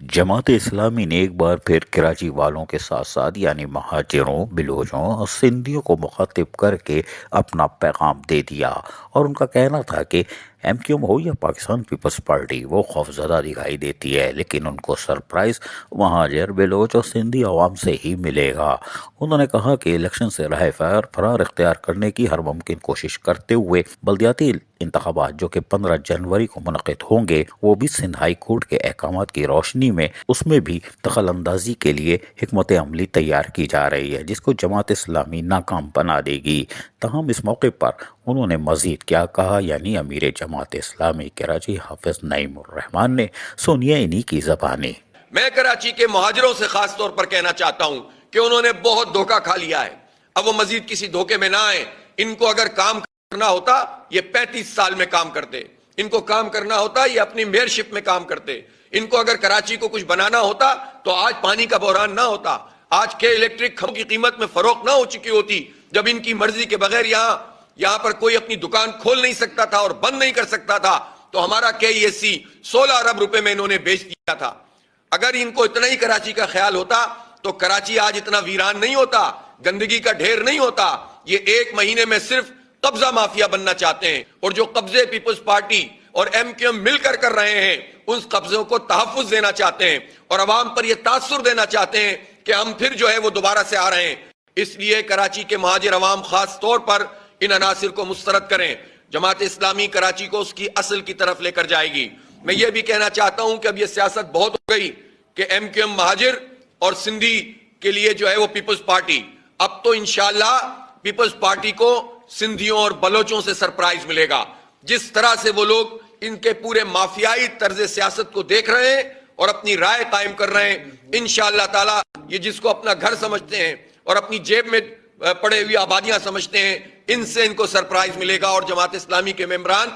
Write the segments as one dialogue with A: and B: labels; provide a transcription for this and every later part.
A: جماعت اسلامی نے ایک بار پھر کراچی والوں کے ساتھ ساتھ یعنی مہاجروں، بلوچوں اور سندھیوں کو مخاطب کر کے اپنا پیغام دے دیا، اور ان کا کہنا تھا کہ ایم کیو ایم ہو یا پاکستان پیپلز پارٹی وہ خوفزدہ دکھائی دیتی ہے، لیکن ان کو سرپرائز مہاجر، بلوچ اور سندھی عوام سے ہی ملے گا۔ انہوں نے کہا کہ الیکشن سے راہ فرار اختیار کرنے کی ہر ممکن کوشش کرتے ہوئے بلدیاتی انتخابات جو کہ 15 جنوری کو منعقد ہوں گے وہ بھی سندھ ہائی کورٹ کے احکامات کی روشنی میں اس میں بھی دخل اندازی کے لیے حکمت عملی تیار کی جا رہی ہے، جس کو جماعت اسلامی ناکام بنا دے گی۔ تاہم اس موقع پر انہوں نے مزید کیا کہا، یعنی امیر جماعت اسلامی کراچی حافظ نعیم الرحمان نے سنیے انہی کی زبانی۔
B: میں کراچی کے مہاجروں سے خاص طور پر کہنا چاہتا ہوں کہ انہوں نے بہت دھوکہ کھا لیا ہے، اب وہ مزید کسی دھوکے میں نہ آئیں۔ ان کو اگر کام کرنا ہوتا یہ 35 سال میں کام کرتے، ان کو کام کرنا ہوتا یہ اپنی میئرشپ میں کام کرتے، ان کو اگر کراچی کو کچھ بنانا ہوتا تو آج پانی کا بحران نہ ہوتا، آج کے الیکٹرک کھمبوں کی قیمت میں فروخت نہ ہو چکی ہوتی، جب ان کی مرضی کے بغیر یہاں پر کوئی اپنی دکان کھول نہیں سکتا تھا اور بند نہیں کر سکتا تھا، تو ہمارا KESC 16 ارب روپے میں انہوں نے بیچ دیا تھا۔ اگر ان کو اتنا ہی کراچی کا خیال ہوتا تو کراچی آج اتنا ویران نہیں ہوتا، گندگی کا ڈھیر نہیں ہوتا۔ یہ ایک مہینے میں صرف قبضہ مافیا بننا چاہتے ہیں، اور جو قبضے پیپلز پارٹی اور MQM مل کر رہے ہیں اس قبضوں کو تحفظ دینا چاہتے ہیں، اور عوام پر یہ تاثر دینا چاہتے ہیں کہ ہم پھر جو ہے وہ دوبارہ سے آ رہے ہیں۔ اس لیے کراچی کے مہاجر عوام خاص طور پر ان عناصر کو مسترد کریں۔ جماعت اسلامی کراچی کو اس کی اصل کی طرف لے کر جائے گی۔ میں یہ بھی کہنا چاہتا ہوں کہ اب یہ سیاست بہت ہو گئی کہ MQM مہاجر اور سندھی کے لیے جو ہے وہ پیپلز پارٹی، اب تو انشاءاللہ پیپلز پارٹی کو سندھیوں اور بلوچوں سے سرپرائز ملے گا۔ جس طرح سے وہ لوگ ان کے پورے مافیائی طرز سیاست کو دیکھ رہے ہیں اور اپنی رائے قائم کر رہے ہیں، انشاءاللہ تعالی یہ جس کو اپنا گھر سمجھتے ہیں اور اپنی جیب میں پڑے ہوئی آبادیاں سمجھتے ہیں، ان سے ان کو سرپرائز ملے گا، اور جماعت اسلامی کے ممبران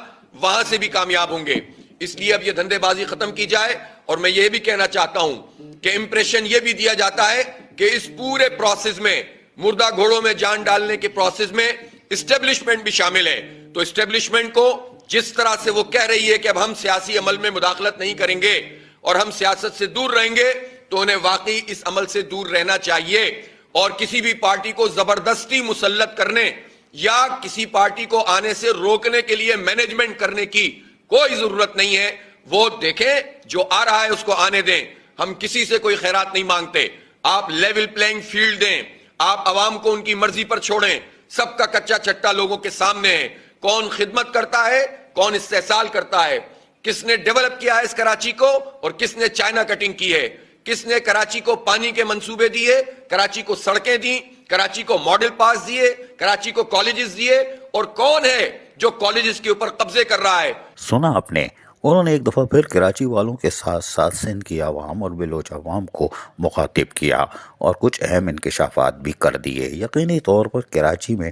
B: وہاں سے بھی کامیاب ہوں گے۔ اس لیے اب یہ دھندے بازی ختم کی جائے، اور میں یہ بھی کہنا چاہتا ہوں کہ امپریشن یہ بھی دیا جاتا ہے کہ اس پورے پروسیس میں، مردہ گھوڑوں میں جان ڈالنے کے پروسیس میں اسٹیبلشمنٹ بھی شامل ہے، تو اسٹیبلشمنٹ کو جس طرح سے وہ کہہ رہی ہے کہ اب ہم سیاسی عمل میں مداخلت نہیں کریں گے اور ہم سیاست سے دور رہیں گے، تو انہیں واقعی اس عمل سے دور رہنا چاہیے، اور کسی بھی پارٹی کو زبردستی مسلط کرنے یا کسی پارٹی کو آنے سے روکنے کے لیے مینجمنٹ کرنے کی کوئی ضرورت نہیں ہے۔ وہ دیکھیں جو آ رہا ہے اس کو آنے دیں، ہم کسی سے کوئی خیرات نہیں مانگتے۔ آپ لیول پلینگ فیلڈ دیں، آپ عوام کو ان کی مرضی پر چھوڑیں، سب کا کچا چٹا لوگوں کے سامنے ہے، کون خدمت کرتا ہے، کون استحصال کرتا ہے، کس نے ڈیولپ کیا ہے اس کراچی کو اور کس نے چائنا کٹنگ کی ہے، کس نے کراچی کو پانی کے منصوبے دیے، کراچی کو سڑکیں دیں، کراچی کو ماڈل پاس دیے، کراچی کو کالجز دیے، اور کون ہے جو کالجز کے اوپر قبضے کر رہا ہے۔
A: سنا آپ نے، انہوں نے ایک دفعہ پھر کراچی والوں کے ساتھ ساتھ سندھ کی عوام اور بلوچ عوام کو مخاطب کیا اور کچھ اہم انکشافات بھی کر دیے۔ یقینی طور پر کراچی میں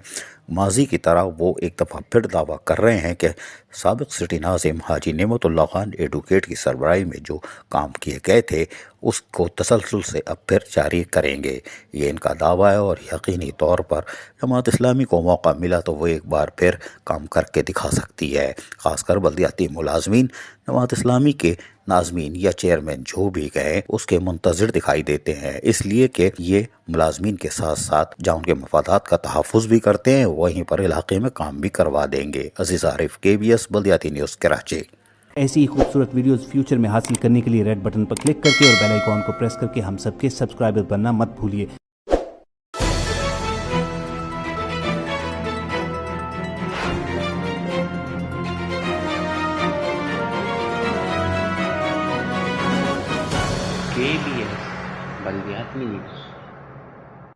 A: ماضی کی طرح وہ ایک دفعہ پھر دعویٰ کر رہے ہیں کہ سابق سٹی ناظم حاجی نعمت اللہ خان ایڈوکیٹ کی سربراہی میں جو کام کیے گئے تھے اس کو تسلسل سے اب پھر جاری کریں گے، یہ ان کا دعویٰ ہے، اور یقینی طور پر جماعت اسلامی کو موقع ملا تو وہ ایک بار پھر کام کر کے دکھا سکتی ہے۔ خاص کر بلدیاتی ملازمین جماعت اسلامی کے ناظمین یا چیئرمین جو بھی گئے اس کے منتظر دکھائی دیتے ہیں، اس لیے کہ یہ ملازمین کے ساتھ ساتھ جہاں ان کے مفادات کا تحفظ بھی کرتے ہیں وہیں پر علاقے میں کام بھی کروا دیں گے۔ عزیز عارف، KBS بلدیاتی نیوز کراچی۔
C: ایسی ہی خوبصورت ویڈیوز فیوچر میں حاصل کرنے کے لیے ریڈ بٹن پر کلک کر کے اور بیل آئیکن کو پریس کر کے ہم سب کے سبسکرائبر بننا مت بھولیے۔
D: KBS بلدیاتی نیوز۔